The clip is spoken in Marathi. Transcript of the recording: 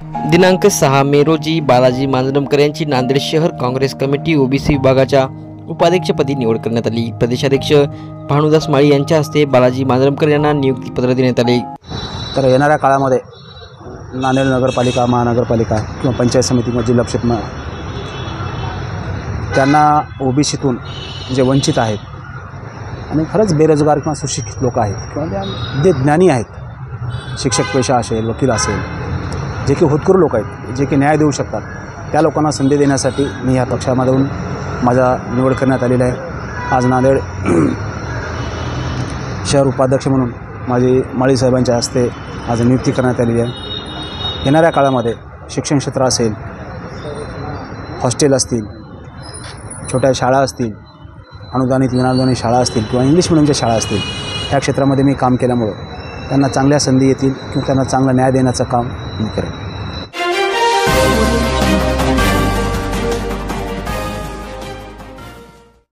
दिनांक 6 मे रोजी बालाजी मांजरमकर यांची नांदेड शहर काँग्रेस कमिटी ओबीसी विभागाच्या उपाध्यक्षपदी निवड करण्यात आली। प्रदेशाध्यक्ष भानुदास माळी यांच्या हस्ते बालाजी मांजरमकर यांना नियुक्तीपत्र देण्यात आले। तर येणाऱ्या काळामध्ये नांदेड नगरपालिका, महानगरपालिका किंवा पंचायत समिती किंवा जिल्हा परिषद त्यांना ओबीसीतून जे वंचित आहेत आणि खरंच बेरोजगार किंवा सुशिक्षित लोक आहेत किंवा जे ज्ञानी आहेत, शिक्षक पेशा असेल, वकील असेल, जे की होतकरू लोक आहेत, जे की न्याय देऊ शकतात, त्या लोकांना संधी देण्यासाठी मी ह्या पक्षामधून माझा निवड करण्यात आलेला आहे। आज नांदेड शहर उपाध्यक्ष म्हणून माझी माळी साहेबांच्या हस्ते आज नियुक्ती करण्यात आलेली आहे। येणाऱ्या काळामध्ये शिक्षण क्षेत्र असेल, हॉस्टेल असतील, छोट्या शाळा असतील, अनुदानित विनाअनुदानित शाळा असतील किंवा इंग्लिश मिडियमच्या शाळा असतील, ह्या क्षेत्रामध्ये मी काम केल्यामुळं त्यांना चांगल्या संधी येतील किंवा त्यांना चांगला न्याय देण्याचं काम मी करेन।